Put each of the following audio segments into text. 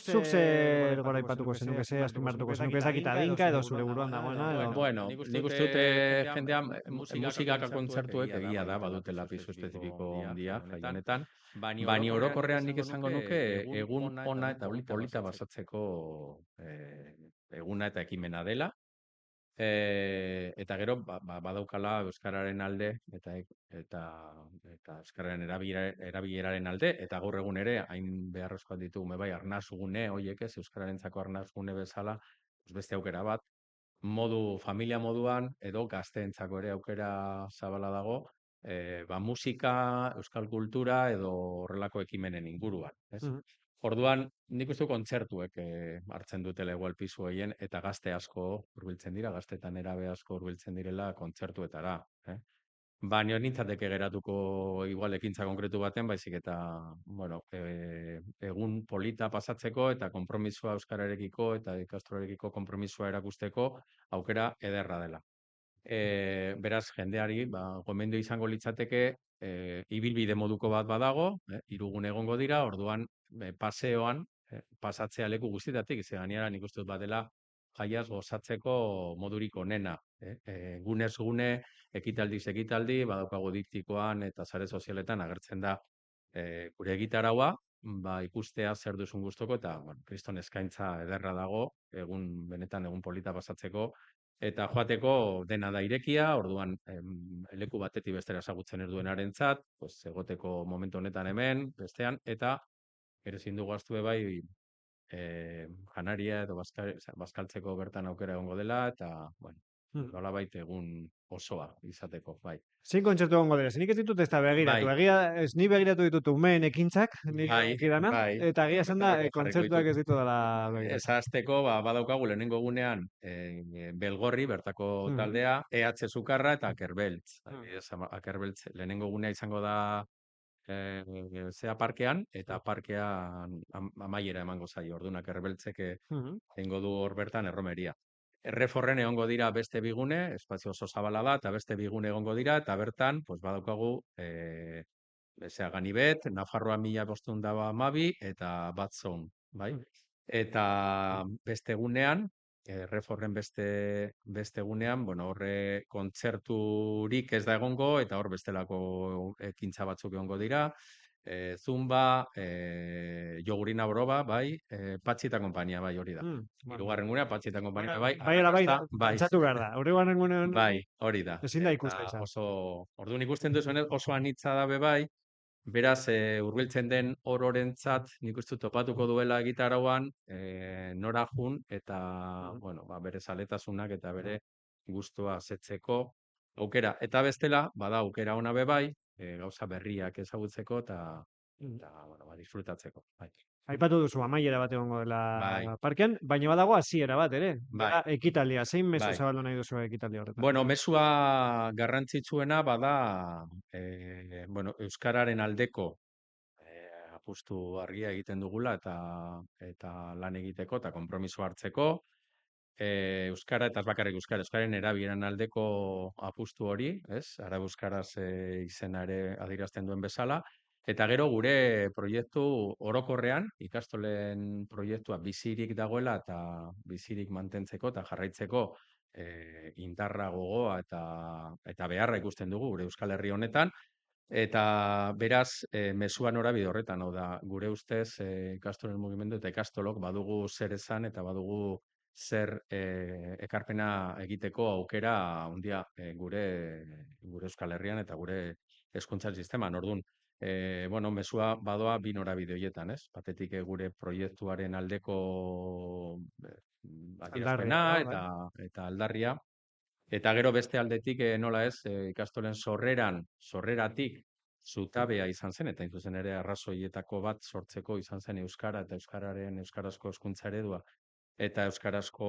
Zuk zer goraipatuko zenuk, ze azpimartuko zenuk, ez dakit adinka edo zure buruan dagoena edo... Bueno, nik uste dute jendea musikaka kontzertuek egia da, badutela pisu espezifiko handia jai honetan, baina orokorrean nik esango nuke egun ona eta polita basatzeko eguna eta ekimena dela. Eta gero badaukala euskararen alde eta euskararen erabileraren alde, eta gaur egun ere hain beharrezkoak ditugu bai arnasgune horiek ez euskararentzako arnasgune bezala, beste aukera bat familia moduan edo gazteentzako ere aukera zabala dago, musika, euskal kultura edo horrelako ekimenen inguruan, ez? Orduan, nik uste kontzertuek hartzen dutela igual pisu horien eta gazte asko hurbiltzen dira, gazte eta nerabe asko hurbiltzen direla kontzertuetara. Baina nintzateke geratuko igual ekintza konkretu baten, baizik eta bueno, egun polita pasatzeko eta konpromisoa euskararekiko eta ikastrorekiko konpromisoa erakusteko aukera ederra dela. Beraz, jendeari, gomendio izango litzateke, ibilbide moduko bat badago, hirugun egongo dira, orduan paseoan, pasatzea leku guztietatik, ze gainera nik uste dut badela jaiaz gozatzeko modurik onena. Gunez gune, ekitaldiz ekitaldi, badaukago diktikoan eta sare sozialetan agertzen da gure egitaraua, ikustea zer duzun gustoko eta kriston eskaintza ederra dago, benetan egun polita pasatzeko, eta joateko dena da irekia, orduan leku batetik bestera ezagutzen ez duenarentzat, egoteko momentu honetan hemen, bestean, eta ere ezin dugu ahaztu bai janaria edo bazkaltzeko bertan aukera egongo dela, eta, bueno, nolabait egun osoa izateko, bai. Zein kontzertu egongo dira, nik ez ditut ez da begiratu, ez ni begiratu ditut umeen ekintzak, eta egia esan da, kontzertuak ez ditu dela begiratu. Ez azteko, badaukagu lehenengo gunean Belgorri, bertako taldea, EH Zukarra eta Akerbeltz. Akerbeltz lehenengo gunea izango da zea parkean, eta parkean amaiera emango zaio, orduan Akerbeltzek egingo du hor bertan erromeria. Erreforren egongo dira beste bigune, espazio oso zabala da, eta beste bigune egongo dira, eta bertan, badaukagu Ganibet, Nafarroa 1512 eta Batzon, bai? Eta beste gunean, Erreforren beste gunean, horre kontzerturik ez da egongo, eta hor bestelako ekintza batzuk egongo dira, Zumba, Jogurina Boroba, bai, Patxi eta konpainia, bai, hori da. Hirugarren gunea, Patxi eta konpainia, bai. Bai, dantzatu behar da. Horreguaren gunean... Bai, hori da. Ezin da ikusten izan. Orduan ikusten duzuenez oso anitza dabe bai, beraz, hurbiltzen den ororentzat nik uste topatuko duela gitarauan, nora jun, eta, bere zaletasunak eta bere gustua setzeko aukera. Eta bestela, bada aukera ona be bai, gauza berriak ezagutzeko eta disfrutatzeko. Aipatu duzu amaiera bat egongo dela parkean, baina badago hasiera bat ere. Ekitaldia, zein mezu zabaldu nahi duzu ekitaldia horretan? Bueno, mesua garrantzitsuena bada euskararen aldeko apustu argia egiten dugula eta lan egiteko eta konpromiso hartzeko. Euskara eta ez bakarrik euskararen erabileran aldeko apustu hori, ez? Ara euskaraz izena ere adierazten duen bezala. Eta gero gure proiektu orokorrean, ikastolen proiektua bizirik dagoela eta bizirik mantentzeko eta jarraitzeko indarra gogoa eta beharra ikusten dugu gure Euskal Herri honetan. Eta beraz, mesua norabide horretan, hau da, gure ustez ikastolen mugimendu eta ikastolok badugu zer esan eta badugu zer ekarpena egiteko aukera handia gure Euskal Herrian eta gure hezkuntza sisteman. Orduan, mesua badoa bi norabide horietan, ez? Batetik gure proiektuaren aldeko adierazpena eta aldarria. Eta gero beste aldetik nola ez, ikastolen sorreratik zutabea izan zen, eta zuzen ere arrazoietako bat sortzeko izan zen euskara eta euskarazko hezkuntza eredua eta euskarazko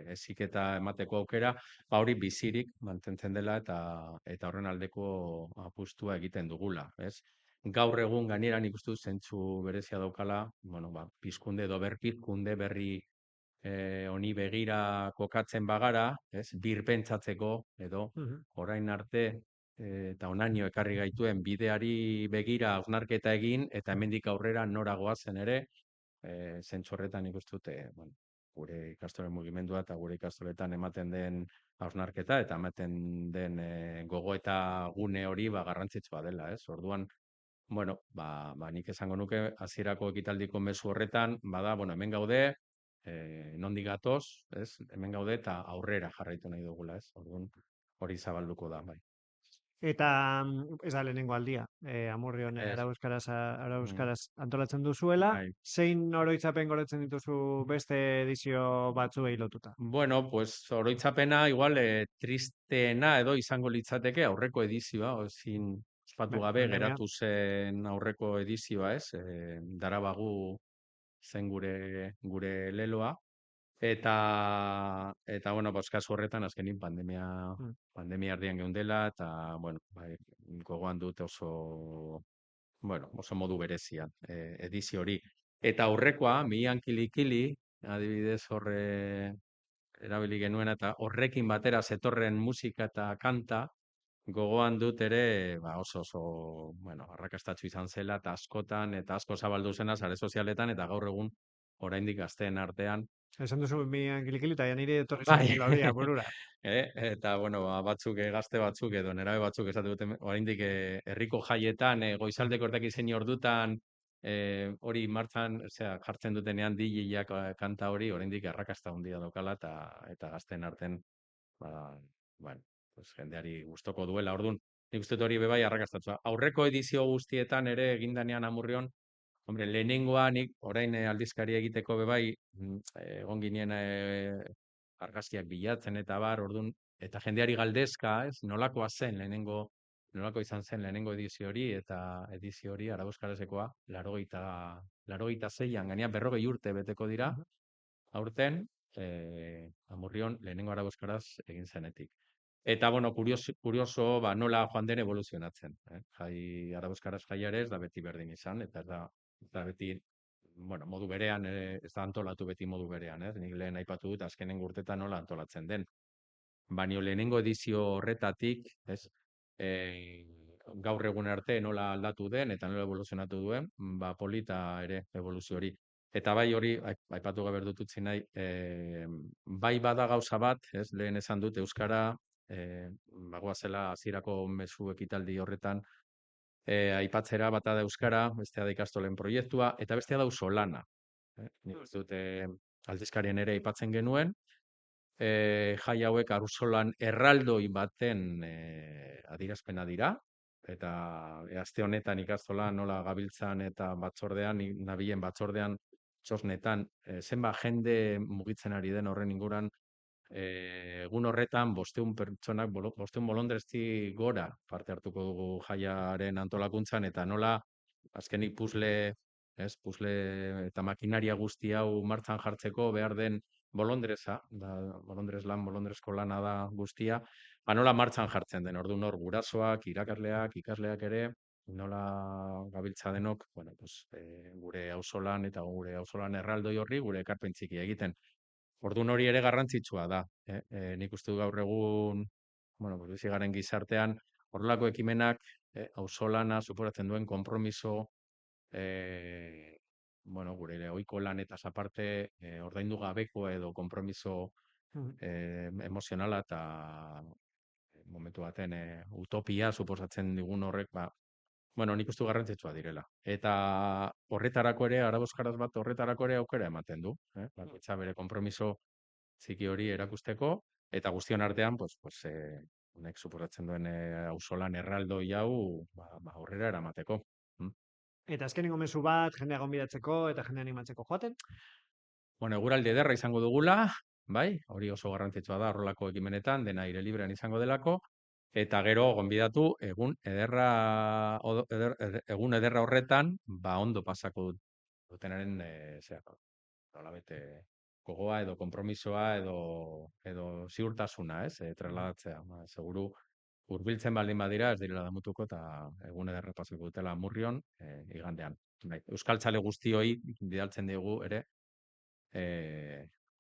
heziketa emateko aukera, hori bizirik mantentzen dela eta horren aldeko apustua egiten dugula, ez? Gaur egun gainera nik uste dut zentzu berezia daukala, pizkunde edo berpizkunde berri honi begira kokatzen bagara, ez? Birpentsatzeko edo orain arte eta onaino ekarri gaituen bideari begira hausnarketa egin eta hemendik aurrera nora goazen ere zentzorretan ikustute, bueno, gure ikastolen mugimendua eta gure ikastoletan ematen den hausnarketa eta ematen den gogoeta gune hori garrantzitsua dela, ez? Orduan, bueno, nik esango nuke hasierako ekitaldiko mezu horretan, bueno, hemen gaude, nondik gatoz, ez? Hemen gaude eta aurrera jarraitu nahi dugula, ez? Orduan, hori zabalduko da, bai. Eta ez da lehenengo aldia, Amurrion Arau-euskaraz antolatzen duzuela, zein oroitzapen goretzen dituzu beste edizio batzuei lotuta? Bueno, pues oroitzapena igual tristeena edo izango litzateke aurreko edizioa, ezin ospatu gabe geratu zen aurreko edizioa, ez? Darabagu zen gure leloa. Eta bueno, pues kasu horretan azkenin pandemia erdian geundela eta bueno, gogoan dut oso modu berezian edizio hori. Eta aurrekoa, Mian Kilikili, adibidez horre erabili genuen eta horrekin batera zetorren musika eta kanta gogoan dut ere oso arrakastatsu izan zela eta askotan eta asko zabaldu zena sare sozialetan eta gaur egun oraindik gazteen artean. Esan duzu Mian Kilikili eta nire etorri zen loria burura. Eta bueno, batzuk gazte batzuk edo nerabe batzuk esate dute oraindik herriko jaietan goizaldeko ertaki zein ordutan hori martxan, jartzen dutenean DJ-ak kanta hori oraindik arrakasta handia daukala eta gazteen artean bueno, pues jendeari gustoko duela. Orduan, nik uste hori bebai arrakastatua. Aurreko edizio guztietan ere egindanean Amurrion, hombre, lehenengoa nik orain aldizkari egiteko bebai egon ginen argazkiak bilatzen eta orduan, eta jendeari galdezka, ez? Nolakoa zen nolako izan zen lehenengo edizio hori, eta edizio hori Arau-euskarazekoa 86an, gaina 40 urte beteko dira, aurten, Amurrion lehenengo Arau-euskaraz egin zenetik. Eta, bueno, kurioso, nola joan den evoluzionatzen. Jai Arau-euskaraz jaiarez, da beti berdin izan, eta ez da beti, bueno, modu berean, ez da antolatu beti modu berean, ez? Nik lehen aipatu dut, azkenen urtetan nola antolatzen den. Baina lehenengo edizio horretatik, ez? Gaur egun arte nola aldatu den, eta nola evoluzionatu duen, polita ere evoluzio hori. Eta bai hori, aipatu gabe dut utzi nahi, bai bada gauza bat, ez? Lehen esan dut, Euskara, bagoazela hasierako mezu ekitaldi horretan, aipatzera bata da Euskara, bestea da ikastolen proiektua, eta bestea da auzolana. Nik uste dut aldizkarien ere aipatzen genuen, jai hauek auzolan erraldoi baten adierazpena dira, eta aste honetan ikastola nola gabiltzan eta batzordean, nabilen batzordean, txosnetan, zenbat jende mugitzen ari den horren inguran, egun horretan 500 pertsonak, 500 bolondrezti gora parte hartuko dugu jaiaren antolakuntzan, eta nola azkenik puzle eta makinaria guzti hau martxan jartzeko behar den bolondreza, bolondrezko lana da guztia, nola martxan jartzen den, orduan hor gurasoak, irakasleak, ikasleak ere, nola gabiltza denok, bueno, gure auzolan eta gure auzolan erraldoi horri, gure ekarpen txiki egiten. Orduan hori ere garrantzitsua da. Nik uste du gaur egun, bueno, bizi garen gizartean, horrelako ekimenak auzolana suposatzen duen konpromiso, bueno, gure ohiko lanetaz aparte, ordaindu gabeko edo konpromiso emozionala eta momentu baten utopia suposatzen digun horrek, bueno, nik uste garrantzitsua direla. Eta horretarako ere, arabeuskaraz bat horretarako ere aukera ematen du. Bakoitza bere konpromiso txiki hori erakusteko, eta guztion artean, honek suposatzen duen auzolan erraldoi hau aurrera eramateko. Eta azkenengo mezu bat, jendea gonbidatzeko eta jendea animatzeko joaten? Bueno, eguraldi ederra izango dugula, bai, hori oso garrantzitsua da horrelako ekimenetan, dena aire librean izango delako, eta gero gonbidatu egun ederra horretan, ondo pasako dutenaren nolabete gogoa edo konpromisoa edo ziurtasuna, trasladatzea. Seguru hurbiltzen baldin badira ez direla damutuko eta egun ederra pasako dutela Amurrion igandean. Euskaltzale guztioi bidaltzen digu ere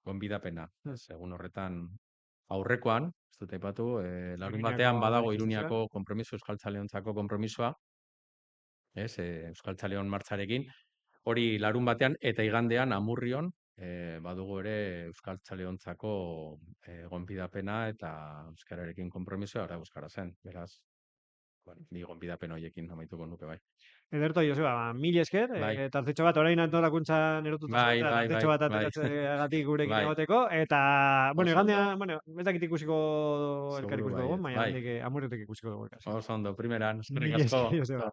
gonbidapena. Egun horretan aurrekoan, ez dut aipatu, larun batean badago Iruñako konpromiso, euskaltzaleontzako konpromisoa, euskaltzaleon martxarekin. hori larun batean, eta igandean Amurrion, badugu ere Euskaltzaleontzako gonbidapena eta euskararekin konpromisoa, euskara zen, beraz, bueno, ni gonbidapen horiekin amaituko nuke bai. Ederto, Joseba, mil esker, Bai, tartetxo bat orain antolakuntzan erotuta bai, zaudetela, bai, tartetxo bai, bat bai, ateratzeagatik gurekin bai, egoteko, eta, bueno, oso ondo, igandean, bueno, ez dakit ikusiko, elkar seguru ikusiko dugu, baietz, baina bai, handik Amurriotik ikusiko dugu. oso ondo, primeran, eskerrik Mil asko. esker, Joseba.